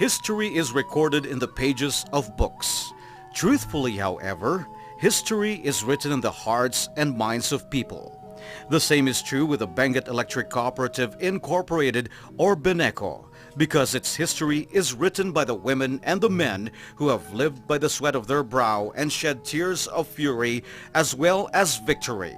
History is recorded in the pages of books. Truthfully, however, history is written in the hearts and minds of people. The same is true with the Benguet Electric Cooperative Incorporated, or BENECO, because its history is written by the women and the men who have lived by the sweat of their brow and shed tears of fury as well as victory.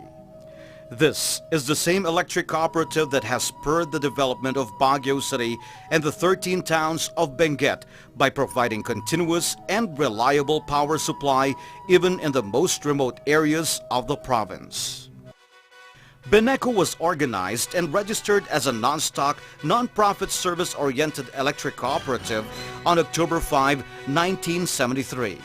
This is the same electric cooperative that has spurred the development of Baguio City and the 13 towns of Benguet by providing continuous and reliable power supply even in the most remote areas of the province. BENECO was organized and registered as a non-stock, non-profit service-oriented electric cooperative on October 5, 1973.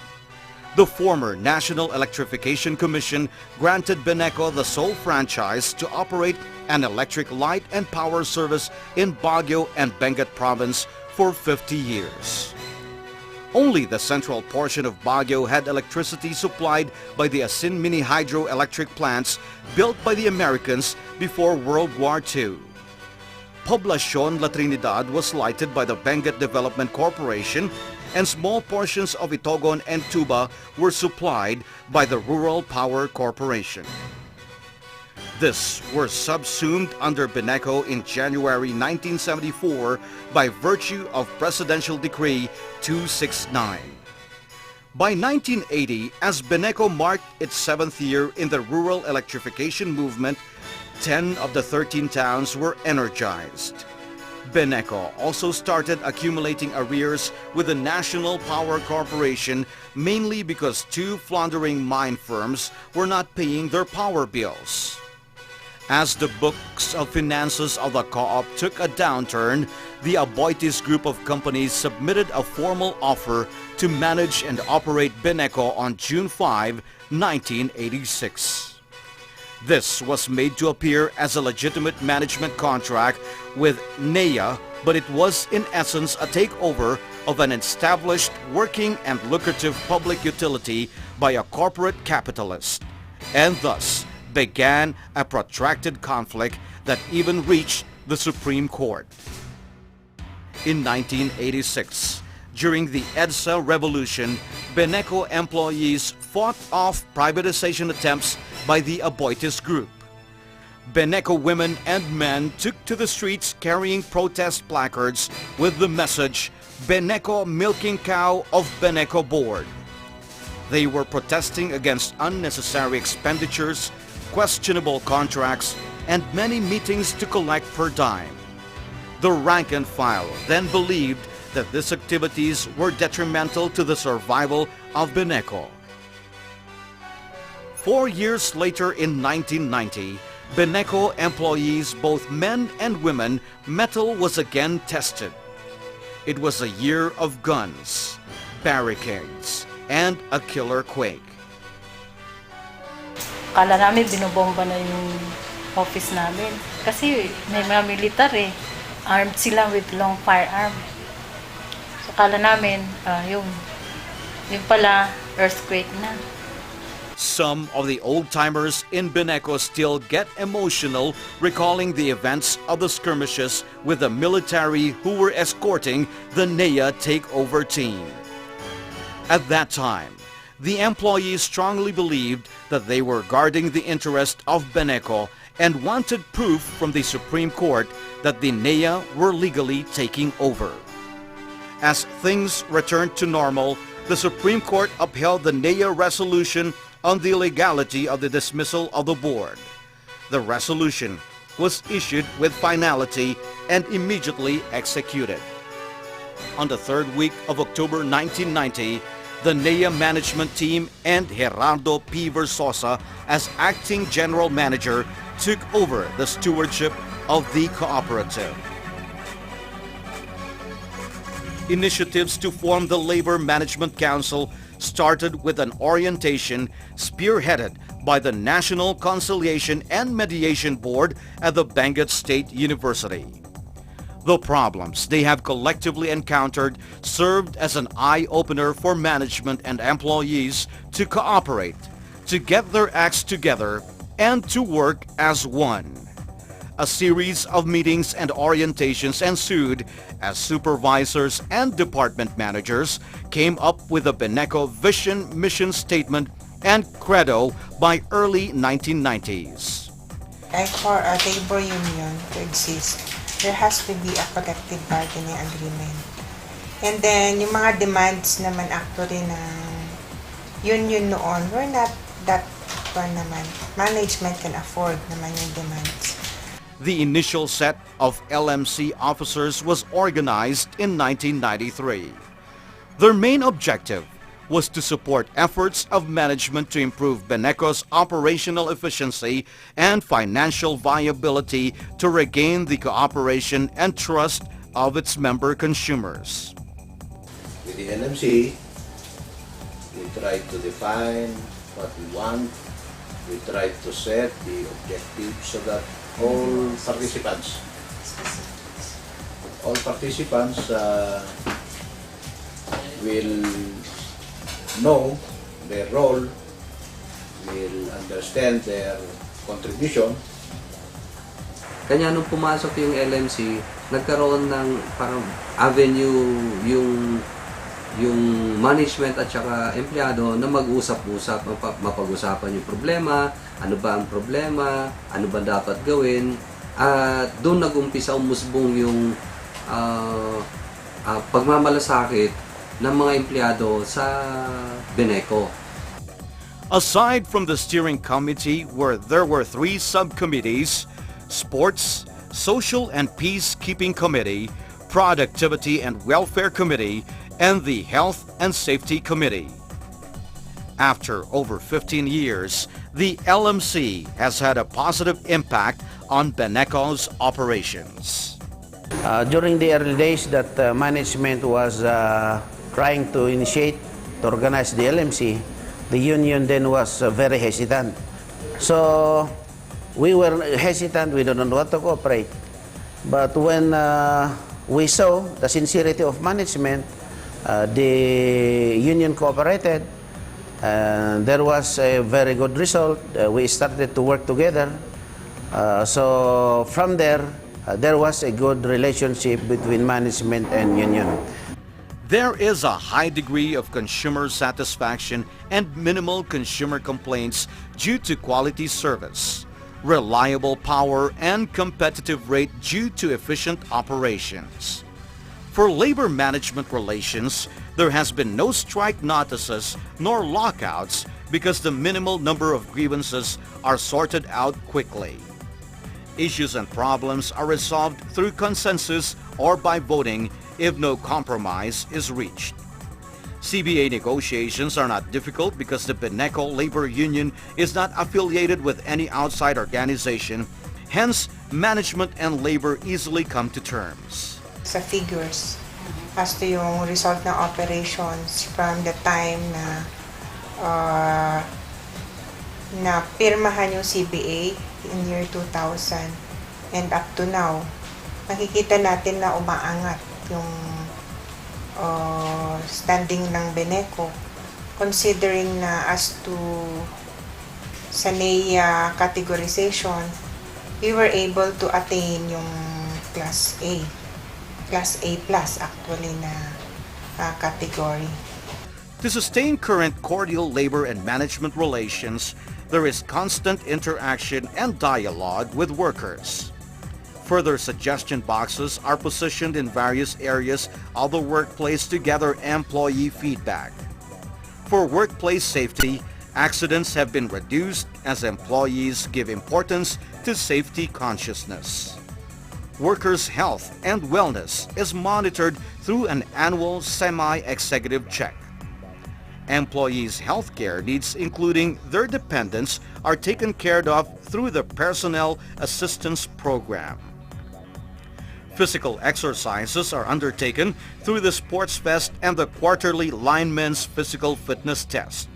The former National Electrification Commission granted BENECO the sole franchise to operate an electric light and power service in Baguio and Benguet Province for 50 years. Only the central portion of Baguio had electricity supplied by the Asin mini hydroelectric plants built by the Americans before World War II. Poblacion La Trinidad was lighted by the Benguet Development Corporation, and small portions of Itogon and Tuba were supplied by the Rural Power Corporation. This were subsumed under BENECO in January 1974 by virtue of Presidential Decree 269. By 1980, as BENECO marked its 7th year in the rural electrification movement, 10 of the 13 towns were energized. BENECO also started accumulating arrears with the National Power Corporation, mainly because two floundering mine firms were not paying their power bills. As the books of finances of the co-op took a downturn, the Aboitiz group of companies submitted a formal offer to manage and operate BENECO on June 5, 1986. This was made to appear as a legitimate management contract with NEA, but it was in essence a takeover of an established, working and lucrative public utility by a corporate capitalist, and thus began a protracted conflict that even reached the Supreme Court. In 1986, during the EDSA revolution, BENECO employees fought off privatization attempts by the Aboitiz group. BENECO women and men took to the streets carrying protest placards with the message, "BENECO Milking Cow of BENECO Board." They were protesting against unnecessary expenditures, questionable contracts, and many meetings to collect per dime. The rank and file then believed that these activities were detrimental to the survival of BENECO. 4 years later in 1990, BENECO employees, both men and women, mettle was again tested. It was a year of guns, barricades, and a killer quake. Akala namin binobomba na yung office namin. Kasi may mga militar eh. Armed sila with long firearm. So akala namin, yung pala earthquake na. Some of the old-timers in BENECO still get emotional recalling the events of the skirmishes with the military who were escorting the NEA takeover team. At that time, the employees strongly believed that they were guarding the interest of BENECO and wanted proof from the Supreme Court that the NEA were legally taking over. As things returned to normal, the Supreme Court upheld the NEA resolution on the legality of the dismissal of the board. The resolution was issued with finality and immediately executed. On the 3rd week of October 1990, the NEA management team and Gerardo P. Versosa as acting general manager took over the stewardship of the cooperative. Initiatives to form the Labor Management Council started with an orientation spearheaded by the National Conciliation and Mediation Board at the Benguet State University. The problems they have collectively encountered served as an eye-opener for management and employees to cooperate, to get their acts together, and to work as one. A series of meetings and orientations ensued as supervisors and department managers came up with a Beneco vision, mission statement, and credo by early 1990s. Like for a labor union to exist, there has to be a collective bargaining agreement. And then, yung mga demands naman actually ng union noon were not that one naman. Management can afford naman yung demands. The initial set of LMC officers was organized in 1993. Their main objective was to support efforts of management to improve Beneco's operational efficiency and financial viability to regain the cooperation and trust of its member consumers. With the LMC, we try to define what we want. We try to set the objectives so that all participants will know their role, will understand their contribution. Kanya nung pumasok yung LMC, nagkaroon ng parang avenue yung management at saka empleyado na mag-usap-usap, mapag-usapan yung problema, ano ba ang problema, ano ba dapat gawin, at doon nag-umpisa umusbong yung pagmamalasakit ng mga empleyado sa Beneco. Aside from the steering committee, where there were 3 subcommittees: Sports, Social and Peacekeeping Committee, Productivity and Welfare Committee, and the Health and Safety Committee. After over 15 years, the LMC has had a positive impact on Beneco's operations. During the early days that management was trying to initiate, to organize the LMC, the union then was very hesitant. So we were hesitant, we don't know what to cooperate. But when we saw the sincerity of management, the union cooperated, and there was a very good result. We started to work together. So from there, there was a good relationship between management and union. There is a high degree of consumer satisfaction and minimal consumer complaints due to quality service, reliable power, and competitive rate due to efficient operations. For labor management relations, there has been no strike notices nor lockouts because the minimal number of grievances are sorted out quickly. Issues and problems are resolved through consensus or by voting if no compromise is reached. CBA negotiations are not difficult because the Beneco Labor Union is not affiliated with any outside organization. Hence, management and labor easily come to terms. Sa figures, as to yung result ng operations from the time na pirmahan yung CBA in year 2000 and up to now, makikita natin na umaangat yung standing ng Beneco, considering na as to sa NEA categorization, we were able to attain yung Class A plus actually na category. To sustain current cordial labor and management relations, there is constant interaction and dialogue with workers. Further suggestion boxes are positioned in various areas of the workplace to gather employee feedback. For workplace safety, accidents have been reduced as employees give importance to safety consciousness. Workers' health and wellness is monitored through an annual semi-executive check. Employees' health care needs, including their dependents, are taken care of through the Personnel Assistance Program. Physical exercises are undertaken through the Sports Fest and the quarterly Linemen's Physical Fitness Test.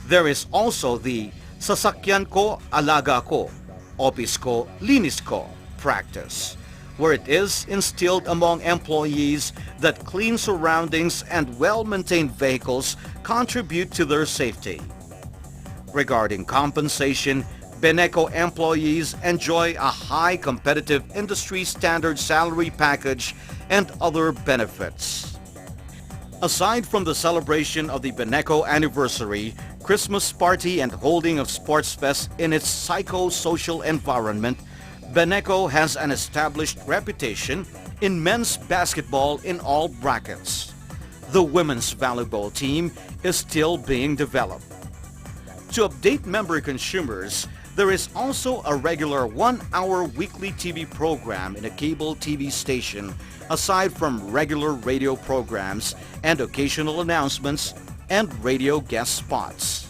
There is also the Sasakyan Ko, Alaga Ko, Office Ko, Linis Ko practice, where it is instilled among employees that clean surroundings and well-maintained vehicles contribute to their safety. Regarding compensation, Beneco employees enjoy a high competitive industry standard salary package and other benefits. Aside from the celebration of the Beneco anniversary, Christmas party and holding of Sports Fest in its psycho-social environment, Beneco has an established reputation in men's basketball in all brackets. The women's volleyball team is still being developed. To update member consumers, there is also a regular 1-hour weekly TV program in a cable TV station, aside from regular radio programs and occasional announcements and radio guest spots.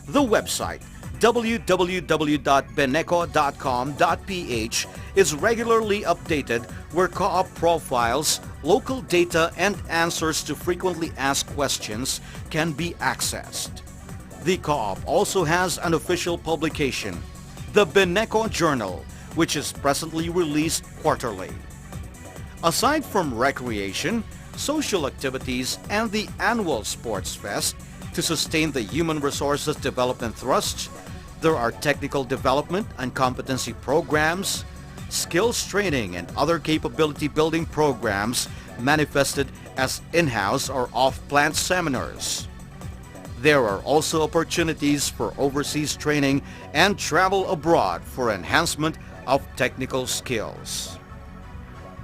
The website www.beneco.com.ph is regularly updated, where co-op profiles, local data, and answers to frequently asked questions can be accessed. The co-op also has an official publication, the Beneco Journal, which is presently released quarterly. Aside from recreation, social activities, and the annual Sports Fest to sustain the Human Resources Development Thrust, there are technical development and competency programs, skills training, and other capability building programs manifested as in-house or off-plant seminars. There are also opportunities for overseas training and travel abroad for enhancement of technical skills.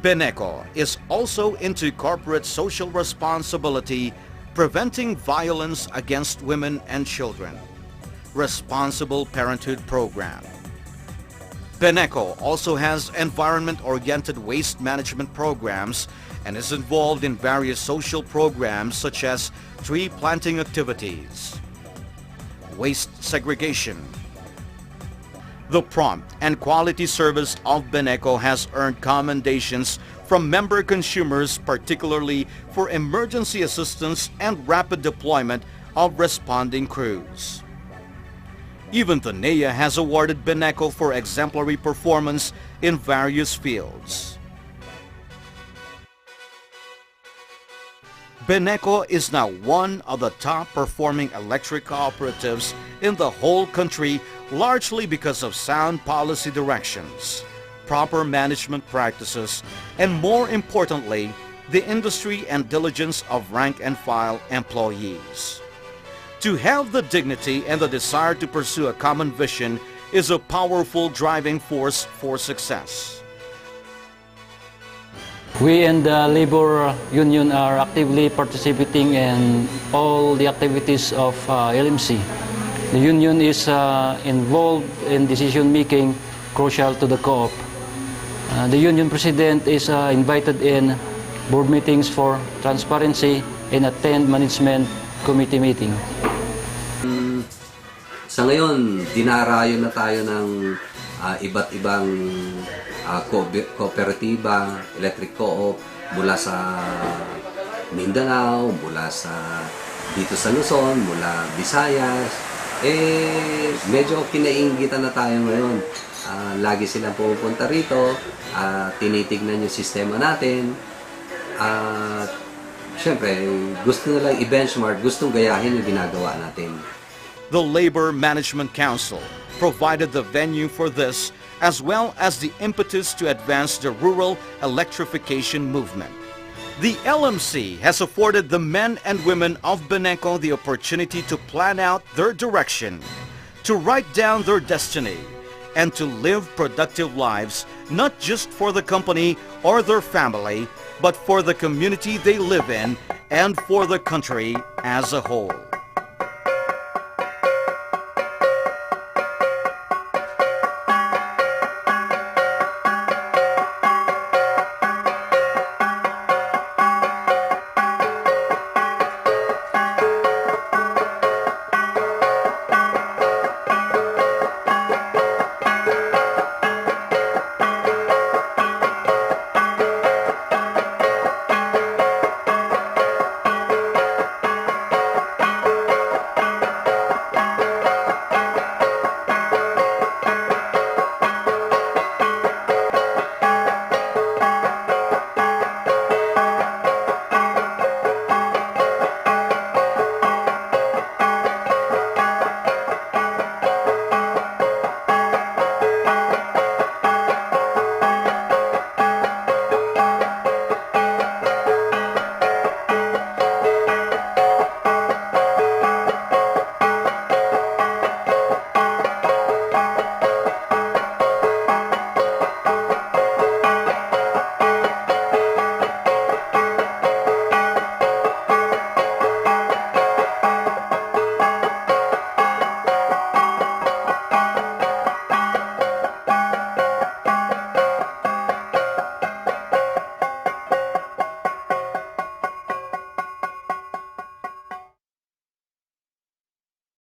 Beneco is also into corporate social responsibility, preventing violence against women and children, responsible parenthood program. Beneco also has environment-oriented waste management programs and is involved in various social programs such as tree planting activities, waste segregation. The prompt and quality service of Beneco has earned commendations from member consumers, particularly for emergency assistance and rapid deployment of responding crews. Even the NEA has awarded Beneco for exemplary performance in various fields. Beneco is now one of the top performing electric cooperatives in the whole country, largely because of sound policy directions, proper management practices, and more importantly, the industry and diligence of rank and file employees. To have the dignity and the desire to pursue a common vision is a powerful driving force for success. We in the labor union are actively participating in all the activities of LMC. The union is involved in decision making crucial to the co-op. The union president is invited in board meetings for transparency and attend management committee meeting. Sa ngayon, dinarayo na tayo ng iba't ibang kooperatiba, electric co-op mula sa Mindanao, mula sa dito sa Luzon, mula Visayas. Medyo kinainggitan na tayo ngayon. Lagi silang pupunta rito, tinitignan yung sistema natin. Siyempre, gusto nilang i-benchmark, gustong gayahin yung ginagawa natin. The Labor Management Council provided the venue for this, as well as the impetus to advance the rural electrification movement. The LMC has afforded the men and women of Beneco the opportunity to plan out their direction, to write down their destiny, and to live productive lives, not just for the company or their family, but for the community they live in and for the country as a whole.